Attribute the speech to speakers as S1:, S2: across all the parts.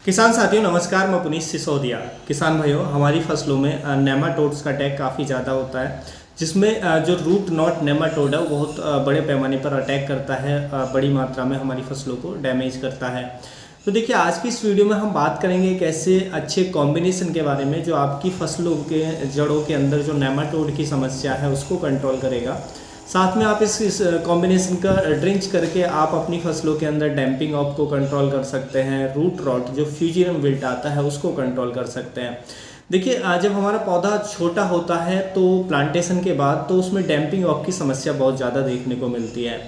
S1: किसान साथियों नमस्कार, मैं पुनीत सिसोदिया। किसान भाइयों, हमारी फसलों में नेमाटोड्स का अटैक काफ़ी ज़्यादा होता है, जिसमें जो रूट नॉट नेमाटोड है वो बहुत बड़े पैमाने पर अटैक करता है, बड़ी मात्रा में हमारी फसलों को डैमेज करता है। तो देखिए, आज की इस वीडियो में हम बात करेंगे एक ऐसे अच्छे कॉम्बिनेशन के बारे में जो आपकी फसलों के जड़ों के अंदर जो नेमाटोड की समस्या है उसको कंट्रोल करेगा। साथ में आप इस कॉम्बिनेशन का ड्रिंच करके आप अपनी फसलों के अंदर डैम्पिंग ऑफ को कंट्रोल कर सकते हैं। रूट रॉट जो फ्यूजियम विल्ट आता है उसको कंट्रोल कर सकते हैं। देखिए, जब हमारा पौधा छोटा होता है तो प्लांटेशन के बाद तो उसमें डैम्पिंग ऑफ की समस्या बहुत ज़्यादा देखने को मिलती है।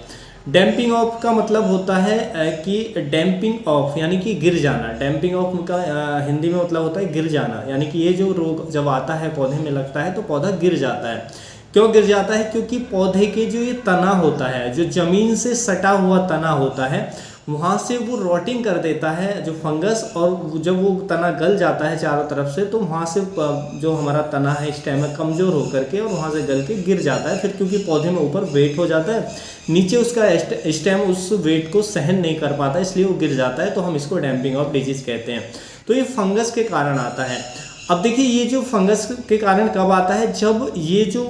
S1: डैम्पिंग ऑफ का मतलब होता है कि डैम्पिंग ऑफ यानी कि गिर जाना। डैम्पिंग ऑफ का हिंदी में मतलब होता है गिर जाना, यानी कि ये जो रोग जब आता है पौधे में लगता है तो पौधा गिर जाता है। क्यों गिर जाता है? क्योंकि पौधे के जो ये तना होता है, जो जमीन से सटा हुआ तना होता है, वहाँ से वो रॉटिंग कर देता है जो फंगस, और जब वो तना गल जाता है चारों तरफ से तो वहाँ से जो हमारा तना है स्टेम में कमज़ोर होकर के और वहाँ से गल के गिर जाता है। फिर क्योंकि पौधे में ऊपर वेट हो जाता है, नीचे उसका स्टेम उस वेट को सहन नहीं कर पाता, इसलिए वो गिर जाता है। तो हम इसको डैम्पिंग ऑफ डिजीज कहते हैं। तो ये फंगस के कारण आता है। अब देखिए, ये जो फंगस के कारण कब आता है? जब ये जो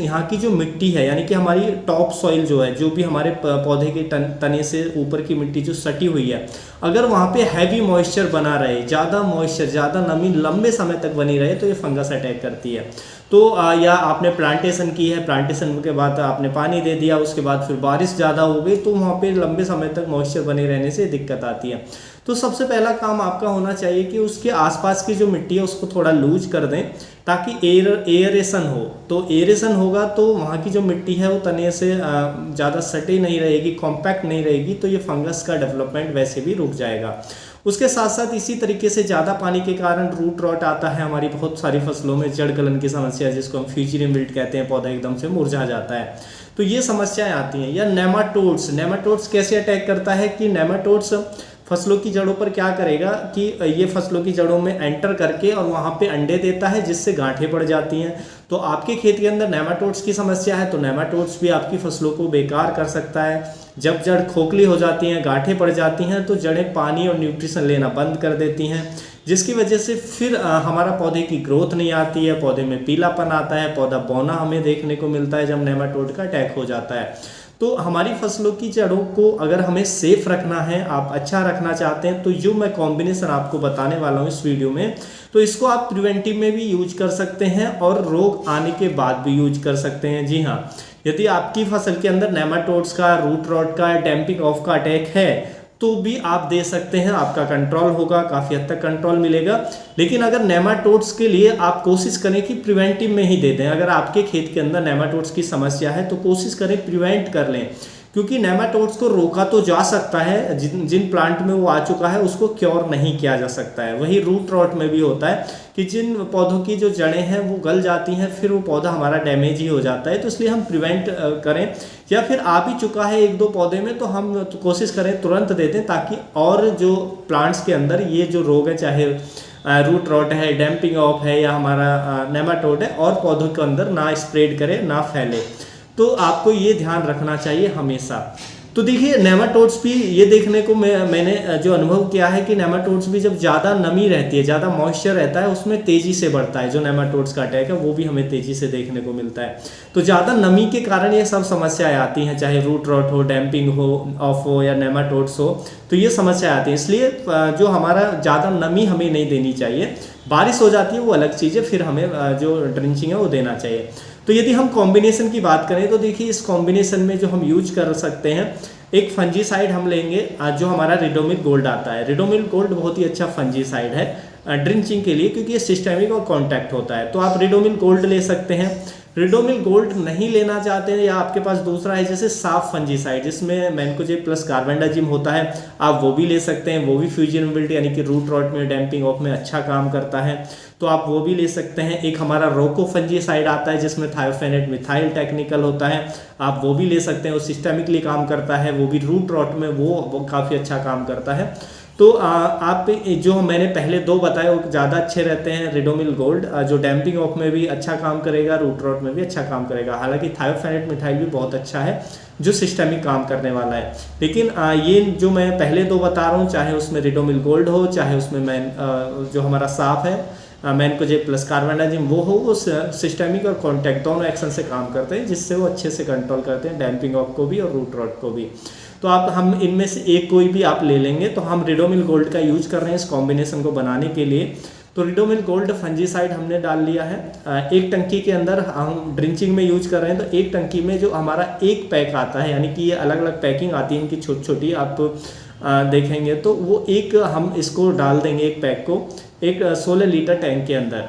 S1: यहाँ की जो मिट्टी है, यानी कि हमारी टॉप सॉइल जो है, जो भी हमारे पौधे के तने से ऊपर की मिट्टी जो सटी हुई है, अगर वहाँ पे हैवी मॉइस्चर बना रहे, ज़्यादा मॉइस्चर, ज़्यादा नमी लंबे समय तक बनी रहे, तो ये फंगस अटैक करती है। तो या आपने प्लांटेशन की है, प्लांटेशन के बाद आपने पानी दे दिया, उसके बाद फिर बारिश ज़्यादा हो गई, तो वहाँ पे लंबे समय तक मॉइस्चर बने रहने से दिक्कत आती है। तो सबसे पहला काम आपका होना चाहिए कि उसके आसपास की जो मिट्टी है उसको थोड़ा लूज कर दें, ताकि एयरेशन हो। तो एयरेशन होगा तो वहाँ की जो मिट्टी है वो तने से ज़्यादा सटी नहीं रहेगी, कॉम्पैक्ट नहीं रहेगी, तो ये फंगस का डेवलपमेंट वैसे भी रुक जाएगा। उसके साथ साथ इसी तरीके से ज़्यादा पानी के कारण रूट रॉट आता है हमारी बहुत सारी फसलों में, जड़ गलन की समस्या जिसको हम फ्यूजियम विल्ट कहते हैं, पौधा एकदम से मुरझा जाता है। तो ये समस्याएं आती हैं। या नेमाटोड्स कैसे अटैक करता है कि नेमाटोड्स फसलों की जड़ों पर क्या करेगा कि ये फसलों की जड़ों में एंटर करके और वहाँ पे अंडे देता है, जिससे गांठें पड़ जाती हैं। तो आपके खेत के अंदर नेमाटोड्स की समस्या है तो नेमाटोड्स भी आपकी फसलों को बेकार कर सकता है। जब जड़ खोखली हो जाती हैं, गांठें पड़ जाती हैं, तो जड़ें पानी और न्यूट्रिशन लेना बंद कर देती हैं, जिसकी वजह से फिर हमारा पौधे की ग्रोथ नहीं आती है, पौधे में पीलापन आता है, पौधा बौना हमें देखने को मिलता है जब नेमाटोड का अटैक हो जाता है। तो हमारी फसलों की जड़ों को अगर हमें सेफ रखना है, आप अच्छा रखना चाहते हैं, तो जो मैं कॉम्बिनेशन आपको बताने वाला हूँ इस वीडियो में, तो इसको आप प्रिवेंटिव में भी यूज कर सकते हैं और रोग आने के बाद भी यूज कर सकते हैं। जी हाँ, यदि आपकी फसल के अंदर नेमाटोड्स का, रूट रॉट का, डैम्पिंग ऑफ का अटैक है तो भी आप दे सकते हैं, आपका कंट्रोल होगा, काफ़ी हद तक कंट्रोल मिलेगा। लेकिन अगर नेमाटोड्स के लिए आप कोशिश करें कि प्रिवेंटिव में ही दे दें। अगर आपके खेत के अंदर नेमाटोड्स की समस्या है तो कोशिश करें प्रिवेंट कर लें, क्योंकि नेमाटोड्स को रोका तो जा सकता है, जिन प्लांट में वो आ चुका है उसको क्योर नहीं किया जा सकता है। वही रूट रॉट में भी होता है कि जिन पौधों की जो जड़ें हैं वो गल जाती हैं, फिर वो पौधा हमारा डैमेज ही हो जाता है। तो इसलिए हम प्रिवेंट करें, या फिर आ भी चुका है एक दो पौधे में तो हम कोशिश करें तुरंत दे दें, ताकि और जो प्लांट्स के अंदर ये जो रोग है, चाहे रूट रॉट है, डैम्पिंग ऑफ है या हमारा नेमाटोड है, और पौधों के अंदर ना स्प्रेड करे, ना फैले। तो आपको ये ध्यान रखना चाहिए हमेशा। तो देखिए, नेमाटोड्स भी ये देखने को मैंने जो अनुभव किया है कि नेमाटोड्स भी जब ज़्यादा नमी रहती है, ज़्यादा मॉइस्चर रहता है, उसमें तेज़ी से बढ़ता है। जो नेमाटोड्स का अटैक है वो भी हमें तेज़ी से देखने को मिलता है। तो ज़्यादा नमी के कारण ये सब समस्याएं आती हैं, चाहे रूट रॉट हो, डैम्पिंग हो ऑफ हो या नेमाटोड्स हो, तो ये समस्या आती है। इसलिए जो हमारा ज़्यादा नमी हमें नहीं देनी चाहिए। बारिश हो जाती है वो अलग चीज़ है, फिर हमें जो ड्रिंचिंग है वो देना चाहिए। तो यदि हम कॉम्बिनेशन की बात करें तो देखिए, इस कॉम्बिनेशन में जो हम यूज कर सकते हैं, एक फंजीसाइड हम लेंगे जो हमारा रिडोमिल गोल्ड आता है। रिडोमिल गोल्ड बहुत ही अच्छा फंजीसाइड है ड्रिंचिंग के लिए, क्योंकि ये सिस्टेमिक और कॉन्टैक्ट होता है। तो आप रिडोमिल गोल्ड ले सकते हैं। रिडोमिल गोल्ड नहीं लेना चाहते हैं या आपके पास दूसरा है जैसे साफ फंजीसाइड, जिसमें मैनकोजेब प्लस कार्बेंडाजिम होता है, आप वो भी ले सकते हैं। वो भी फ्यूजियम विल्ट यानी कि रूट रॉट में, डैम्पिंग ऑफ में अच्छा काम करता है, तो आप वो भी ले सकते हैं। एक हमारा रोको फंजीसाइड आता है जिसमें थायोफेनेट मिथाइल टेक्निकल होता है, आप वो भी ले सकते हैं। वो सिस्टेमिकली काम करता है, वो भी रूट रॉट में वो काफ़ी अच्छा काम करता है। तो आप जो मैंने पहले 2 बताए वो ज़्यादा अच्छे रहते हैं। रिडोमिल गोल्ड जो डैम्पिंग ऑफ में भी अच्छा काम करेगा, रूट रॉट में भी अच्छा काम करेगा। हालांकि थायोफेनेट मिथाइल भी बहुत अच्छा है जो सिस्टेमिक काम करने वाला है। लेकिन ये जो मैं पहले 2 बता रहा हूँ, चाहे उसमें रिडोमिल गोल्ड हो, चाहे उसमें मैन जो हमारा साफ है मैनकोजेब प्लस कार्बेंडाजिम वो हो, वो सिस्टेमिक और कॉन्टैक्ट दोनों एक्शन से काम करते हैं, जिससे वो अच्छे से कंट्रोल करते हैं डैम्पिंग ऑफ को भी और रूट रॉट को भी। तो हम इनमें से एक कोई भी आप ले लेंगे। तो हम रिडोमिल गोल्ड का यूज कर रहे हैं इस कॉम्बिनेशन को बनाने के लिए। तो रिडोमिल गोल्ड फंजीसाइड हमने डाल लिया है। एक टंकी के अंदर हम ड्रिंचिंग में यूज कर रहे हैं। तो एक टंकी में जो हमारा एक पैक आता है, यानी कि ये अलग अलग पैकिंग आती है इनकी छोटी छोटी, आप देखेंगे तो वो एक हम इसको डाल देंगे एक पैक को एक 16 लीटर टैंक के अंदर।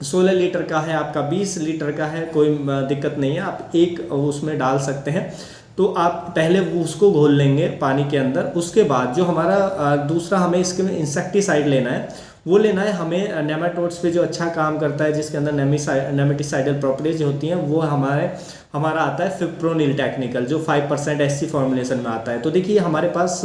S1: 16 लीटर का है आपका, 20 लीटर का है, कोई दिक्कत नहीं है, आप एक उसमें डाल सकते हैं। तो आप पहले उसको घोल लेंगे पानी के अंदर। उसके बाद जो हमारा दूसरा हमें इसके में इंसेक्टिसाइड लेना है, वो लेना है हमें नेमाटोड्स पे जो अच्छा काम करता है, जिसके अंदर नेमेटिसाइडल प्रॉपर्टीज होती हैं, वो हमारा आता है फिप्रोनिल टेक्निकल, जो 5% SC फॉर्मुलेशन में आता है। तो देखिए हमारे पास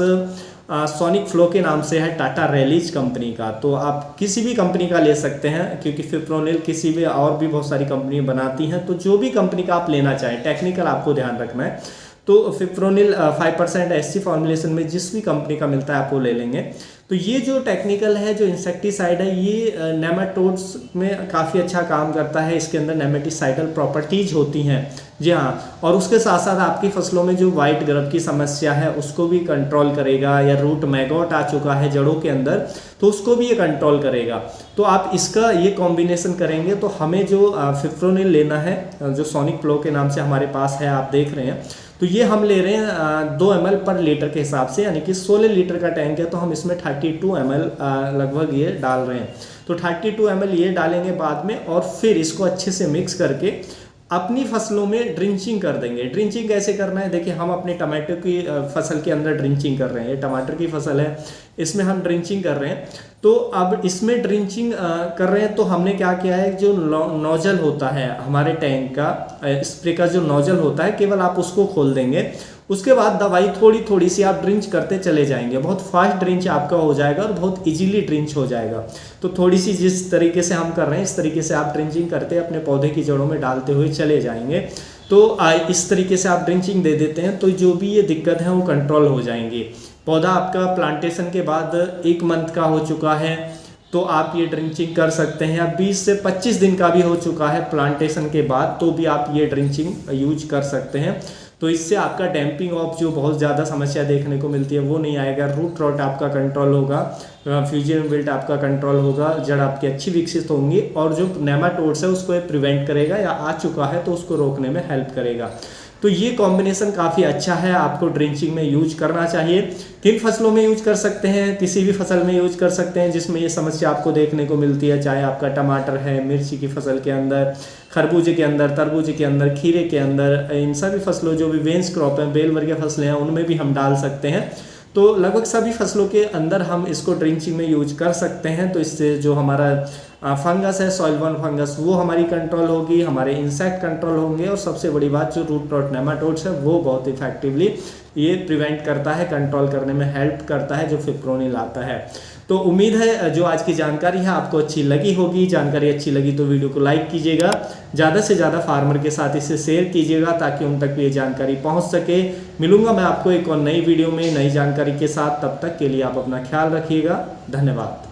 S1: सोनिक फ्लो के नाम से है टाटा रेलीज कंपनी का। तो आप किसी भी कंपनी का ले सकते हैं, क्योंकि फिप्रोनिल किसी भी और भी बहुत सारी कंपनी बनाती हैं। तो जो भी कंपनी का आप लेना चाहें, टेक्निकल आपको ध्यान रखना है। तो फिप्रोनिल 5% SC फॉर्मुलेशन में जिस भी कंपनी का मिलता है आप वो ले लेंगे। तो ये जो टेक्निकल है, जो इंसेक्टिसाइड है, ये नेमाटोड्स में काफ़ी अच्छा काम करता है। इसके अंदर नेमेटिसाइडल प्रॉपर्टीज होती हैं, जी हाँ। और उसके साथ साथ आपकी फसलों में जो वाइट ग्रब की समस्या है उसको भी कंट्रोल करेगा, या रूट मैगॉट आ चुका है जड़ों के अंदर तो उसको भी ये कंट्रोल करेगा। तो आप इसका ये कॉम्बिनेशन करेंगे तो हमें जो फिप्रोनिल लेना है, जो सोनिक फ्लो के नाम से हमारे पास है, आप देख रहे हैं। तो ये हम ले रहे हैं 2 ml पर लीटर के हिसाब से, यानी कि 16 लीटर का टैंक है तो हम इसमें 32 ml लगभग ये डाल रहे हैं। तो 32 ml ये डालेंगे बाद में, और फिर इसको अच्छे से मिक्स करके अपनी फसलों में ड्रिंचिंग कर देंगे। ड्रिंचिंग कैसे करना है, देखिए हम अपने टमाटर की फसल के अंदर ड्रिंचिंग कर रहे हैं। ये टमाटर की फसल है, इसमें हम ड्रिंचिंग कर रहे हैं। तो अब इसमें ड्रिंचिंग कर रहे हैं तो हमने क्या किया है, जो नोजल होता है हमारे टैंक का, स्प्रे का जो नोजल होता है, केवल आप उसको खोल देंगे। उसके बाद दवाई थोड़ी थोड़ी सी आप ड्रिंच करते चले जाएंगे। बहुत फास्ट ड्रिंच आपका हो जाएगा और बहुत इजीली ड्रिंच हो जाएगा। तो थोड़ी सी जिस तरीके से हम कर रहे हैं इस तरीके से आप ड्रिंचिंग करते अपने पौधे की जड़ों में डालते हुए चले जाएंगे। तो इस तरीके से आप ड्रिंचिंग दे देते हैं तो जो भी ये दिक्कत है वो कंट्रोल हो जाएंगी। पौधा आपका प्लांटेशन के बाद 1 मंथ का हो चुका है तो आप ये ड्रिंचिंग कर सकते हैं। अब 20 से 25 दिन का भी हो चुका है प्लांटेशन के बाद तो भी आप ये ड्रिंचिंग यूज कर सकते हैं। तो इससे आपका डैम्पिंग ऑफ जो बहुत ज़्यादा समस्या देखने को मिलती है वो नहीं आएगा। रूट रॉट आपका कंट्रोल होगा, फ्यूजियन विल्ट आपका कंट्रोल होगा, जड़ आपकी अच्छी विकसित होंगी, और जो नेमाटोड्स है उसको ये प्रिवेंट करेगा, या आ चुका है तो उसको रोकने में हेल्प करेगा। तो ये कॉम्बिनेशन काफ़ी अच्छा है, आपको ड्रिंचिंग में यूज करना चाहिए। किन फसलों में यूज कर सकते हैं, किसी भी फसल में यूज कर सकते हैं जिसमें ये समस्या आपको देखने को मिलती है, चाहे आपका टमाटर है, मिर्ची की फसल के अंदर, खरबूजे के अंदर, तरबूजे के अंदर, खीरे के अंदर, इन सभी फसलों जो भी वेन्स क्रॉप हैं, बेल वर्गीय फसलें हैं, उनमें भी हम डाल सकते हैं। तो लगभग सभी फसलों के अंदर हम इसको ड्रिंचिंग में यूज कर सकते हैं। तो इससे जो हमारा फंगस है, सॉइल बॉर्न फंगस, वो हमारी कंट्रोल होगी, हमारे इंसेक्ट कंट्रोल होंगे, और सबसे बड़ी बात जो रूट रॉट नेमाटोड्स है वो बहुत इफेक्टिवली ये प्रिवेंट करता है, कंट्रोल करने में हेल्प करता है, जो फिप्रोनिल आता है। तो उम्मीद है जो आज की जानकारी है आपको अच्छी लगी होगी। जानकारी अच्छी लगी तो वीडियो को लाइक कीजिएगा, ज़्यादा से ज़्यादा फार्मर के साथ इसे शेयर कीजिएगा ताकि उन तक भी ये जानकारी पहुंच सके। मिलूंगा मैं आपको एक और नई वीडियो में नई जानकारी के साथ, तब तक के लिए आप अपना ख्याल रखिएगा। धन्यवाद।